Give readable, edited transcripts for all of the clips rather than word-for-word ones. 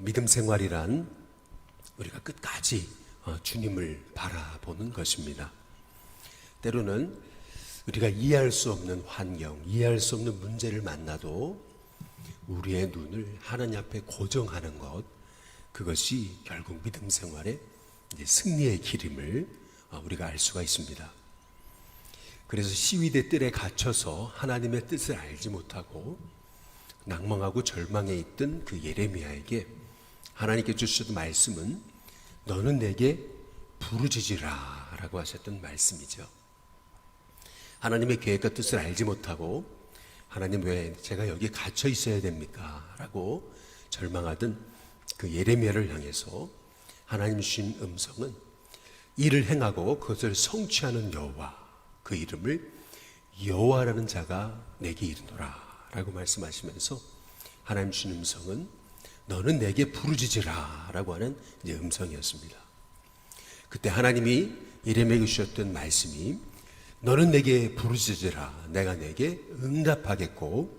믿음 생활이란 우리가 끝까지 주님을 바라보는 것입니다. 때로는 우리가 이해할 수 없는 환경, 이해할 수 없는 문제를 만나도 우리의 눈을 하나님 앞에 고정하는 것, 그것이 결국 믿음 생활의 승리의 길임을 우리가 알 수가 있습니다. 그래서 시위대 뜰에 갇혀서 하나님의 뜻을 알지 못하고 낭망하고 절망에 있던 그 예레미야에게 하나님께 주셨던 말씀은 너는 내게 부르짖으라 라고 하셨던 말씀이죠. 하나님의 계획과 뜻을 알지 못하고 하나님 왜 제가 여기 갇혀 있어야 됩니까? 라고 절망하던 그 예레미야를 향해서 하나님 주신 음성은 이를 행하고 그것을 성취하는 여호와, 그 이름을 여호와라는 자가 내게 이르노라 라고 말씀하시면서 하나님 주신 음성은 너는 내게 부르짖으라 라고 하는 음성이었습니다. 그때 하나님이 예레미야에게 주셨던 말씀이 너는 내게 부르짖으라, 내가 내게 응답하겠고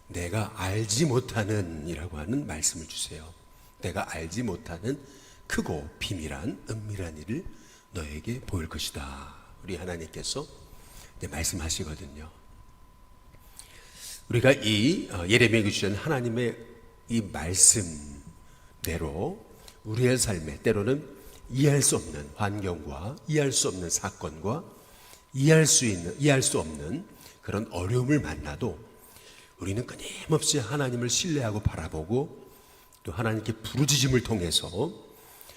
내가 알지 못하는 이라고 하는 말씀을 주세요. 내가 알지 못하는 크고 비밀한 은밀한 일을 너에게 보일 것이다. 우리 하나님께서 말씀하시거든요. 우리가 이 예레미야에게 주신 하나님의 이 말씀대로 우리의 삶에 때로는 이해할 수 없는 환경과 이해할 수 없는 사건과 이해할 수 없는 그런 어려움을 만나도 우리는 끊임없이 하나님을 신뢰하고 바라보고 또 하나님께 부르짖음을 통해서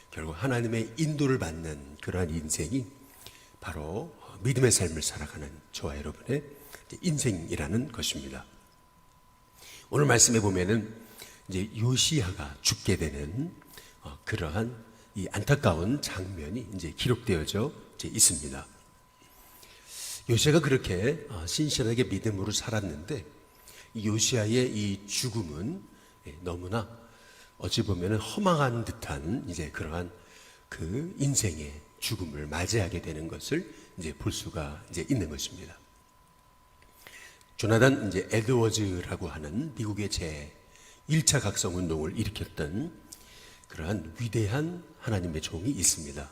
결국 하나님의 인도를 받는 그러한 인생이 바로 믿음의 삶을 살아가는 저와 여러분의 인생이라는 것입니다. 오늘 말씀에 보면은 이제 요시야가 죽게 되는 그러한 이 안타까운 장면이 이제 기록되어져 있습니다. 요시야가 그렇게 신실하게 믿음으로 살았는데 요시야의 이 죽음은 너무나 어찌 보면 허망한 듯한 이제 그러한 그 인생의 죽음을 맞이하게 되는 것을 이제 볼 수가 이제 있는 것입니다. 조나단 이제 에드워즈라고 하는 미국의 제 1차 각성 운동을 일으켰던 그러한 위대한 하나님의 종이 있습니다.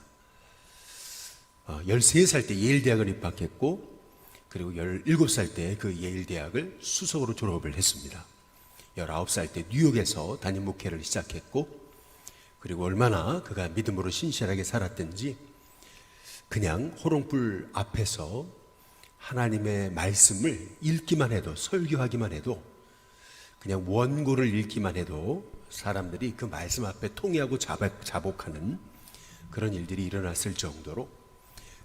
13살 때 예일 대학을 입학했고 그리고 17살 때 그 예일 대학을 수석으로 졸업을 했습니다. 19살 때 뉴욕에서 담임 목회를 시작했고 그리고 얼마나 그가 믿음으로 신실하게 살았든지 그냥 호롱불 앞에서 하나님의 말씀을 읽기만 해도 설교하기만 해도 그냥 원고를 읽기만 해도 사람들이 그 말씀 앞에 통회하고 자복하는 그런 일들이 일어났을 정도로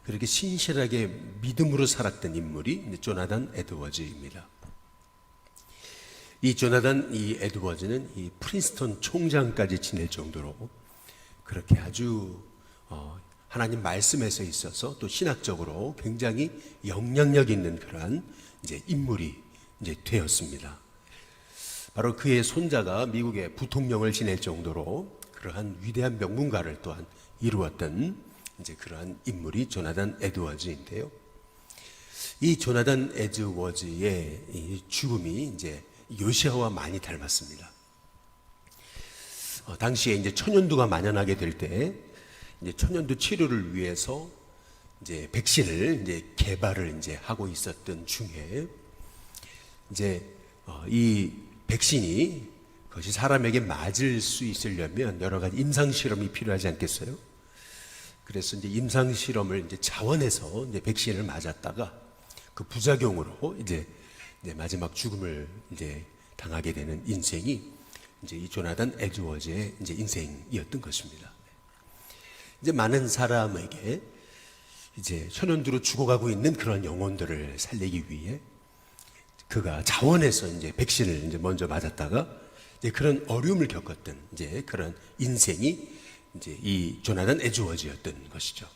그렇게 신실하게 믿음으로 살았던 인물이 조나단 에드워즈입니다. 이 조나단 에드워즈는 이 프린스턴 총장까지 지낼 정도로 그렇게 아주 하나님 말씀에서 있어서 또 신학적으로 굉장히 영향력 있는 그러한 이제 인물이 이제 되었습니다. 바로 그의 손자가 미국의 부통령을 지낼 정도로 그러한 위대한 명문가를 또한 이루었던 이제 그러한 인물이 조나단 에드워즈인데요. 이 조나단 에드워즈의 이 죽음이 이제 요시야와 많이 닮았습니다. 당시에 이제 천연두가 만연하게 될 때 이제 천연두 치료를 위해서 이제 백신을 이제 개발을 이제 하고 있었던 중에 이제 이 백신이 그것이 사람에게 맞을 수 있으려면 여러 가지 임상 실험이 필요하지 않겠어요? 그래서 이제 임상 실험을 이제 자원해서 이제 백신을 맞았다가 그 부작용으로 이제 마지막 죽음을 이제 당하게 되는 인생이 이제 이 조나단 에드워즈의 이제 인생이었던 것입니다. 이제 많은 사람에게 이제 천연두로 죽어가고 있는 그런 영혼들을 살리기 위해 그가 자원해서 이제 백신을 이제 먼저 맞았다가 이제 그런 어려움을 겪었던 이제 그런 인생이 이제 이 조나단 에드워즈였던 것이죠.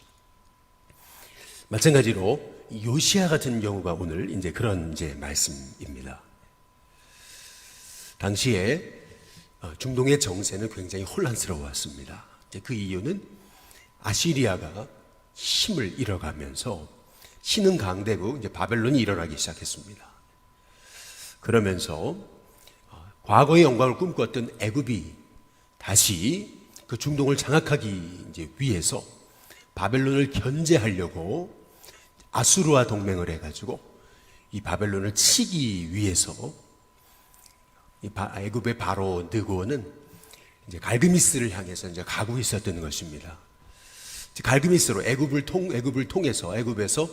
마찬가지로 요시야 같은 경우가 오늘 이제 그런 이제 말씀입니다. 당시에 중동의 정세는 굉장히 혼란스러웠습니다. 그 이유는 아시리아가 힘을 잃어가면서 신흥 강대국 이제 바벨론이 일어나기 시작했습니다. 그러면서 과거의 영광을 꿈꿨던 애굽이 다시 그 중동을 장악하기 이제 위해서 바벨론을 견제하려고 아수르와 동맹을 해가지고 이 바벨론을 치기 위해서 이 애굽의 바로 느고는 이제 갈그미스를 향해서 이제 가고 있었던 것입니다. 갈그미스로 애굽을 통해서 애굽에서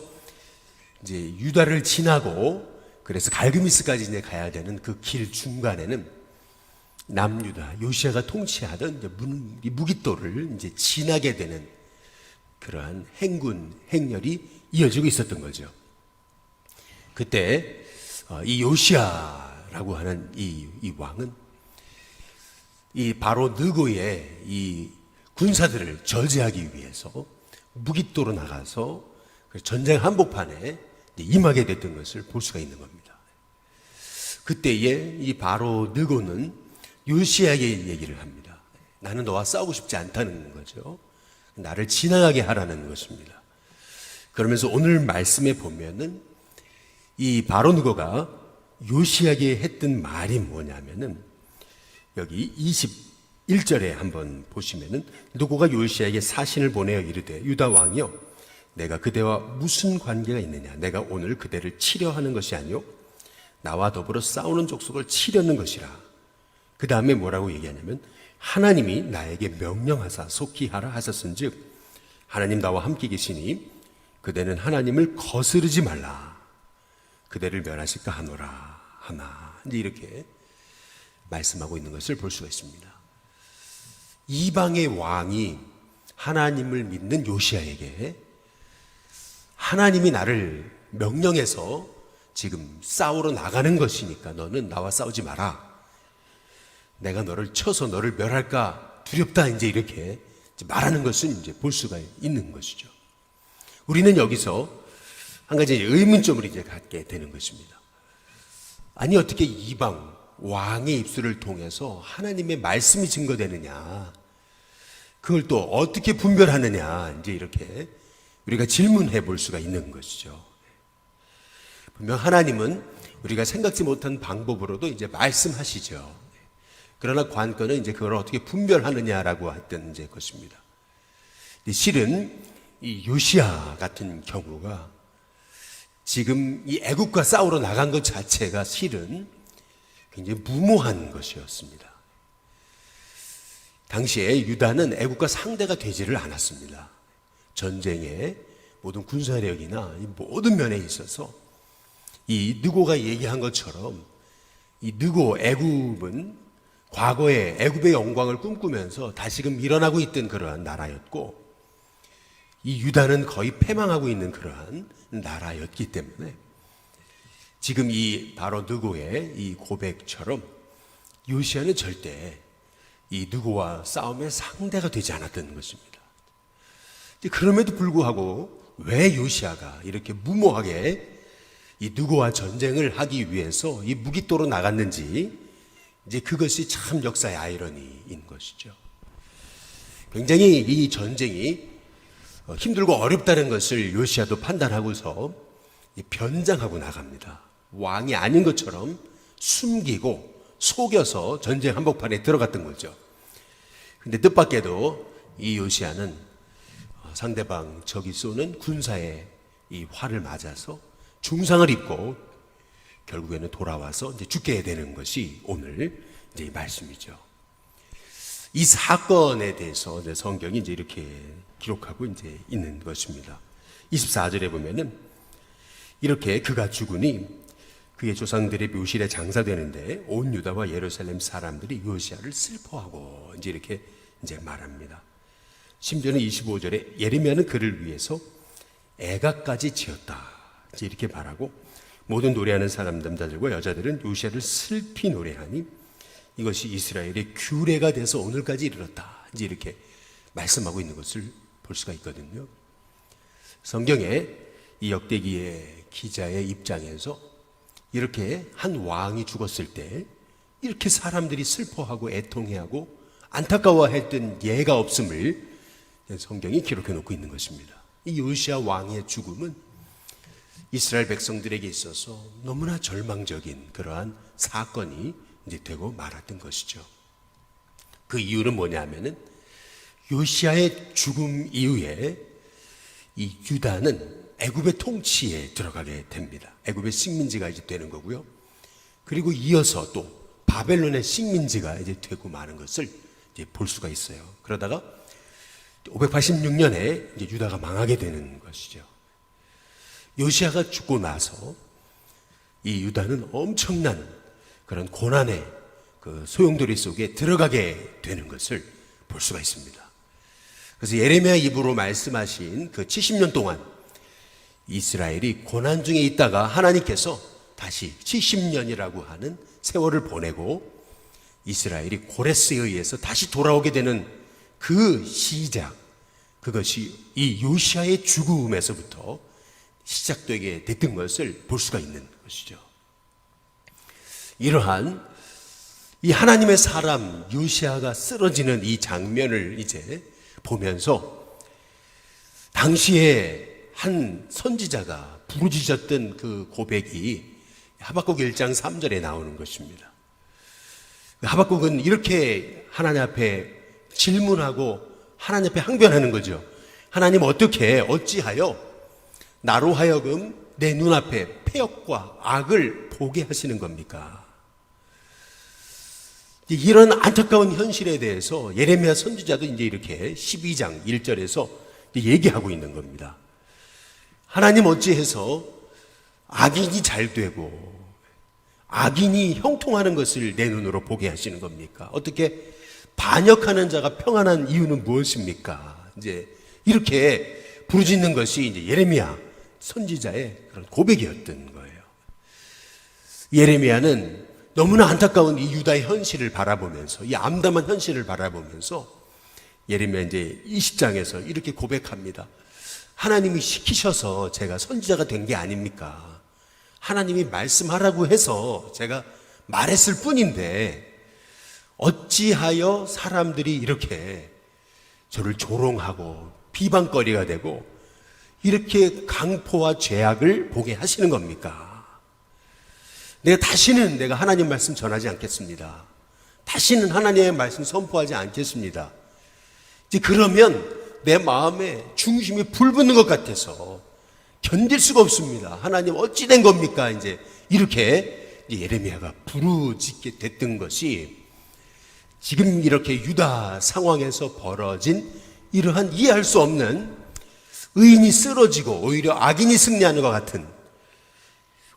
이제 유다를 지나고 그래서 갈그미스까지 이제 가야 되는 그 길 중간에는 남유다 요시아가 통치하던 이제 무깃돌을 이제 지나게 되는 그러한 행렬이 이어지고 있었던 거죠. 그때 이 요시아라고 하는 이 왕은 이 바로 느고의 이 군사들을 저지하기 위해서 무깃도로 나가서 전쟁 한복판에 임하게 됐던 것을 볼 수가 있는 겁니다. 그때에 이 바로 느고는 요시아에게 얘기를 합니다. 나는 너와 싸우고 싶지 않다는 거죠. 나를 지나가게 하라는 것입니다. 그러면서 오늘 말씀에 보면은 이 바로 느고가 요시아에게 했던 말이 뭐냐면은 여기 21절에 한번 보시면은 느고가 요시아에게 사신을 보내어 이르되 유다 왕이여 내가 그대와 무슨 관계가 있느냐 내가 오늘 그대를 치려 하는 것이 아니요 나와 더불어 싸우는 족속을 치려는 것이라. 그 다음에 뭐라고 얘기하냐면 하나님이 나에게 명령하사 속히 하라 하셨은즉 하나님 나와 함께 계시니 그대는 하나님을 거스르지 말라 그대를 멸하실까 하노라 하나. 이제 이렇게 말씀하고 있는 것을 볼 수가 있습니다. 이방의 왕이 하나님을 믿는 요시아에게 하나님이 나를 명령해서 지금 싸우러 나가는 것이니까 너는 나와 싸우지 마라. 내가 너를 쳐서 너를 멸할까 두렵다. 이제 이렇게 말하는 것은 이제 볼 수가 있는 것이죠. 우리는 여기서 한 가지 의문점을 이제 갖게 되는 것입니다. 아니 어떻게 이방 왕의 입술을 통해서 하나님의 말씀이 증거되느냐? 그걸 또 어떻게 분별하느냐? 이제 이렇게 우리가 질문해 볼 수가 있는 것이죠. 분명 하나님은 우리가 생각지 못한 방법으로도 이제 말씀하시죠. 그러나 관건은 이제 그걸 어떻게 분별하느냐라고 했던 이제 것입니다. 실은 이 요시아 같은 경우가 지금 이 애국과 싸우러 나간 것 자체가 실은 굉장히 무모한 것이었습니다. 당시에 유다는 애국과 상대가 되지를 않았습니다. 전쟁의 모든 군사력이나 모든 면에 있어서 이 느고가 얘기한 것처럼 이 느고 애굽은 과거에 애굽의 영광을 꿈꾸면서 다시금 일어나고 있던 그러한 나라였고 이 유다는 거의 패망하고 있는 그러한 나라였기 때문에 지금 이 바로 느고의 이 고백처럼 요시아는 절대 이 느고와 싸움의 상대가 되지 않았던 것입니다. 그럼에도 불구하고 왜 요시아가 이렇게 무모하게 이 느고와 전쟁을 하기 위해서 이 무깃도로 나갔는지 이제 그것이 참 역사의 아이러니인 것이죠. 굉장히 이 전쟁이 힘들고 어렵다는 것을 요시아도 판단하고서 변장하고 나갑니다. 왕이 아닌 것처럼 숨기고 속여서 전쟁 한복판에 들어갔던 거죠. 근데 뜻밖에도 이 요시아는 상대방 적이 쏘는 군사의 이 활을 맞아서 중상을 입고 결국에는 돌아와서 이제 죽게 되는 것이 오늘 이제 이 말씀이죠. 이 사건에 대해서 성경이 이제 이렇게 기록하고 이제 있는 것입니다. 24절에 보면은 이렇게 그가 죽으니 그의 조상들의 묘실에 장사되는데 온 유다와 예루살렘 사람들이 요시아를 슬퍼하고 이제 이렇게 이제 말합니다. 심지어는 25절에 예레미야는 그를 위해서 애가까지 지었다. 이제 이렇게 말하고 모든 노래하는 사람 남자들과 여자들은 요시아를 슬피 노래하니 이것이 이스라엘의 규례가 돼서 오늘까지 이르렀다. 이제 이렇게 말씀하고 있는 것을 볼 수가 있거든요. 성경에 이 역대기의 기자의 입장에서 이렇게 한 왕이 죽었을 때 이렇게 사람들이 슬퍼하고 애통해하고 안타까워했던 예가 없음을 성경이 기록해 놓고 있는 것입니다. 이 요시아 왕의 죽음은 이스라엘 백성들에게 있어서 너무나 절망적인 그러한 사건이 이제 되고 말았던 것이죠. 그 이유는 뭐냐면은 요시야의 죽음 이후에 이 유다는 애굽의 통치에 들어가게 됩니다. 애굽의 식민지가 이제 되는 거고요. 그리고 이어서 또 바벨론의 식민지가 이제 되고 마는 것을 이제 볼 수가 있어요. 그러다가 586년에 이제 유다가 망하게 되는 것이죠. 요시야가 죽고 나서 이 유다는 엄청난 그런 고난의 그 소용돌이 속에 들어가게 되는 것을 볼 수가 있습니다. 그래서 예레미야 입으로 말씀하신 그 70년 동안 이스라엘이 고난 중에 있다가 하나님께서 다시 70년이라고 하는 세월을 보내고 이스라엘이 고레스에 의해서 다시 돌아오게 되는 그 시작, 그것이 이 요시야의 죽음에서부터 시작되게 됐던 것을 볼 수가 있는 것이죠. 이러한 이 하나님의 사람 요시야가 쓰러지는 이 장면을 이제 보면서 당시에 한 선지자가 부르짖었던 그 고백이 하박국 1장 3절에 나오는 것입니다. 하박국은 이렇게 하나님 앞에 질문하고 하나님 앞에 항변하는 거죠. 하나님 어찌하여 나로 하여금 내 눈앞에 패역과 악을 보게 하시는 겁니까? 이런 안타까운 현실에 대해서 예레미야 선지자도 이제 이렇게 12장 1절에서 얘기하고 있는 겁니다. 하나님 어찌해서 악인이 잘 되고 악인이 형통하는 것을 내 눈으로 보게 하시는 겁니까? 어떻게 반역하는 자가 평안한 이유는 무엇입니까? 이제 이렇게 부르짖는 것이 이제 예레미야 선지자의 그런 고백이었던 거예요. 예레미야는 너무나 안타까운 이 유다의 현실을 바라보면서, 이 암담한 현실을 바라보면서 예레미야 이제 20장에서 이렇게 고백합니다. 하나님이 시키셔서 제가 선지자가 된 게 아닙니까? 하나님이 말씀하라고 해서 제가 말했을 뿐인데 어찌하여 사람들이 이렇게 저를 조롱하고 비방거리가 되고 이렇게 강포와 죄악을 보게 하시는 겁니까? 다시는 내가 하나님 말씀 전하지 않겠습니다. 다시는 하나님의 말씀 선포하지 않겠습니다. 이제 그러면 내 마음에 중심이 불붙는 것 같아서 견딜 수가 없습니다. 하나님 어찌 된 겁니까? 이제 이렇게 예레미야가 부르짖게 됐던 것이 지금 이렇게 유다 상황에서 벌어진 이러한 이해할 수 없는 의인이 쓰러지고 오히려 악인이 승리하는 것 같은,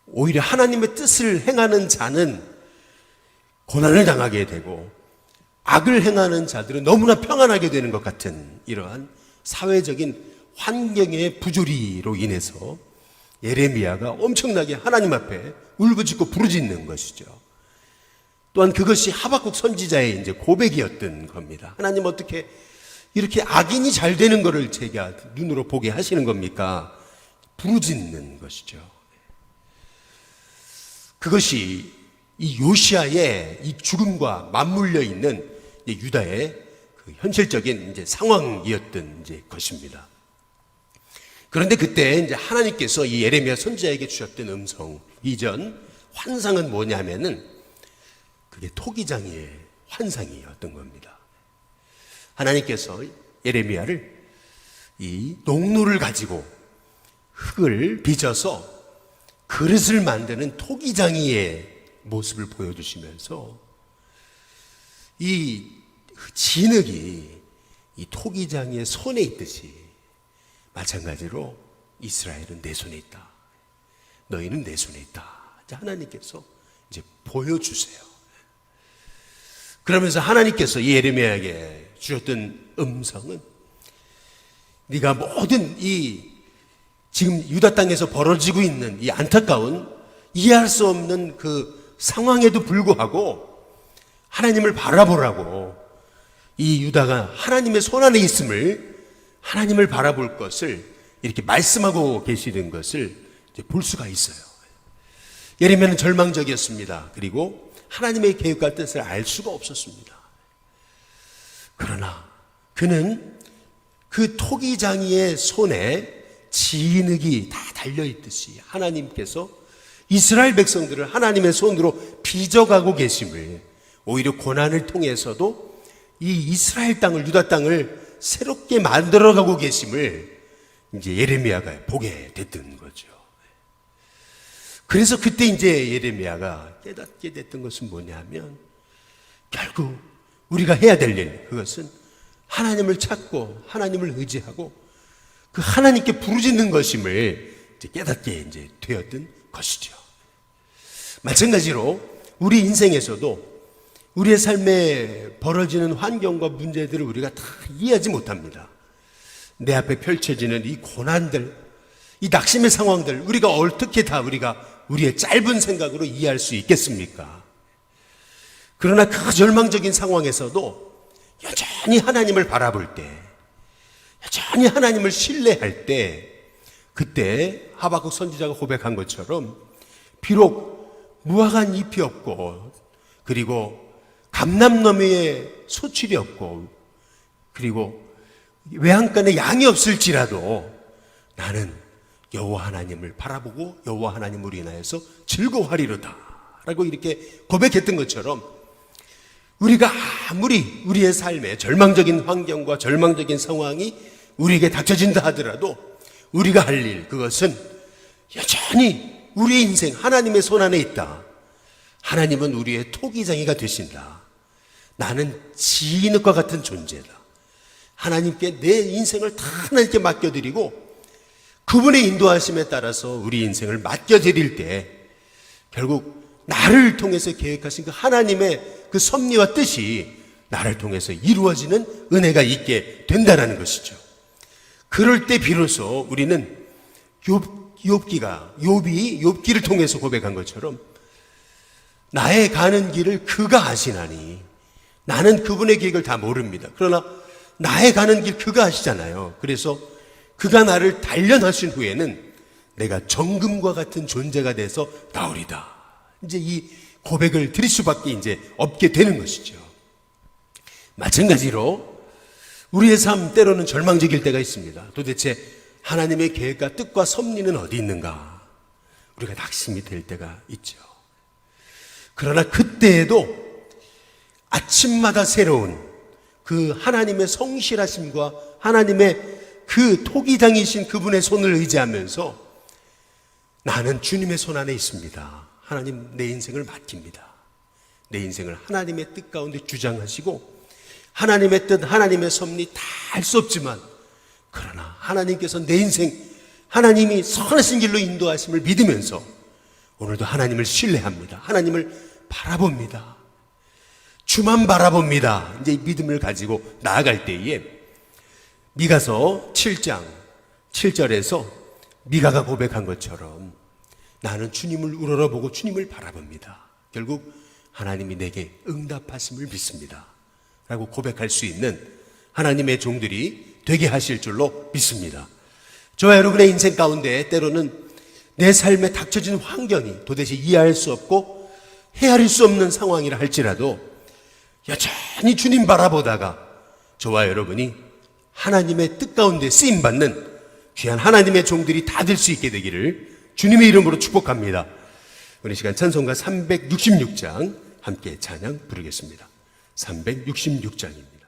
오히려 하나님의 뜻을 행하는 자는 고난을 당하게 되고 악을 행하는 자들은 너무나 평안하게 되는 것 같은 이러한 사회적인 환경의 부조리로 인해서 예레미야가 엄청나게 하나님 앞에 울부짖고 부르짖는 것이죠. 또한 그것이 하박국 선지자의 이제 고백이었던 겁니다. 하나님 어떻게 이렇게 악인이 잘 되는 것을 제가 눈으로 보게 하시는 겁니까? 부르짖는 것이죠. 그것이 이 요시야의 이 죽음과 맞물려 있는 유다의 그 현실적인 이제 상황이었던 이제 것입니다. 그런데 그때 이제 하나님께서 이 예레미야 선지자에게 주셨던 음성, 이전 환상은 뭐냐면은 그게 토기장이의 환상이었던 겁니다. 하나님께서 예레미야를 이 농로를 가지고 흙을 빚어서 그릇을 만드는 토기장이의 모습을 보여주시면서 이 진흙이 이 토기장이의 손에 있듯이 마찬가지로 이스라엘은 내 손에 있다. 너희는 내 손에 있다. 하나님께서 이제 보여주세요. 그러면서 하나님께서 예레미야에게 주셨던 음성은 네가 모든 이 지금 유다 땅에서 벌어지고 있는 이 안타까운 이해할 수 없는 그 상황에도 불구하고 하나님을 바라보라고, 이 유다가 하나님의 손 안에 있음을, 하나님을 바라볼 것을 이렇게 말씀하고 계시는 것을 이제 볼 수가 있어요. 예레미야는 절망적이었습니다. 그리고 하나님의 계획과 뜻을 알 수가 없었습니다. 그러나 그는 그 토기장이의 손에 진흙이 다 달려있듯이 하나님께서 이스라엘 백성들을 하나님의 손으로 빚어가고 계심을, 오히려 고난을 통해서도 이 이스라엘 땅을, 유다 땅을 새롭게 만들어가고 계심을 이제 예레미야가 보게 됐던 거죠. 그래서 그때 이제 예레미야가 깨닫게 됐던 것은 뭐냐면, 결국 우리가 해야 될 일, 그것은 하나님을 찾고 하나님을 의지하고 그 하나님께 부르짖는 것임을 이제 깨닫게 이제 되었던 것이죠. 마찬가지로 우리 인생에서도 우리의 삶에 벌어지는 환경과 문제들을 우리가 다 이해하지 못합니다. 내 앞에 펼쳐지는 이 고난들, 이 낙심의 상황들, 우리가 어떻게 다 우리의 짧은 생각으로 이해할 수 있겠습니까? 그러나 그 절망적인 상황에서도 여전히 하나님을 바라볼 때, 여전히 하나님을 신뢰할 때, 그때 하박국 선지자가 고백한 것처럼 비록 무화과 잎이 없고, 그리고 감람나무에 소출이 없고, 그리고 외양간에 양이 없을지라도 나는 여호와 하나님을 바라보고 여호와 하나님으로 인하여서 즐거워하리로다 라고 이렇게 고백했던 것처럼, 우리가 아무리 우리의 삶에 절망적인 환경과 절망적인 상황이 우리에게 닥쳐진다 하더라도 우리가 할 일, 그것은 여전히 우리의 인생 하나님의 손안에 있다. 하나님은 우리의 토기장이가 되신다. 나는 진흙과 같은 존재다. 하나님께 내 인생을 다 하나님께 맡겨드리고 그분의 인도하심에 따라서 우리 인생을 맡겨드릴 때 결국 나를 통해서 계획하신 그 하나님의 그 섭리와 뜻이 나를 통해서 이루어지는 은혜가 있게 된다는 것이죠. 그럴 때 비로소 우리는 욥기를 통해서 고백한 것처럼 나의 가는 길을 그가 아시나니, 나는 그분의 계획을 다 모릅니다. 그러나 나의 가는 길 그가 아시잖아요. 그래서 그가 나를 단련하신 후에는 내가 정금과 같은 존재가 돼서 나오리다. 이제 이 고백을 드릴 수밖에 이제 없게 되는 것이죠. 마찬가지로 우리의 삶 때로는 절망적일 때가 있습니다. 도대체 하나님의 계획과 뜻과 섭리는 어디 있는가? 우리가 낙심이 될 때가 있죠. 그러나 그때에도 아침마다 새로운 그 하나님의 성실하심과 하나님의 그 토기장이신 그분의 손을 의지하면서 나는 주님의 손 안에 있습니다. 하나님 내 인생을 맡깁니다. 내 인생을 하나님의 뜻 가운데 주장하시고 하나님의 뜻, 하나님의 섭리 다 알 수 없지만 그러나 하나님께서 내 인생, 하나님이 선하신 길로 인도하심을 믿으면서 오늘도 하나님을 신뢰합니다. 하나님을 바라봅니다. 주만 바라봅니다. 이제 이 믿음을 가지고 나아갈 때에 미가서 7장 7절에서 미가가 고백한 것처럼 나는 주님을 우러러보고 주님을 바라봅니다. 결국 하나님이 내게 응답하심을 믿습니다 라고 고백할 수 있는 하나님의 종들이 되게 하실 줄로 믿습니다. 저와 여러분의 인생 가운데 때로는 내 삶에 닥쳐진 환경이 도대체 이해할 수 없고 헤아릴 수 없는 상황이라 할지라도 여전히 주님 바라보다가 저와 여러분이 하나님의 뜻 가운데 쓰임받는 귀한 하나님의 종들이 다 될 수 있게 되기를 주님의 이름으로 축복합니다. 오늘 시간 찬송가 366장 함께 찬양 부르겠습니다. 366장입니다.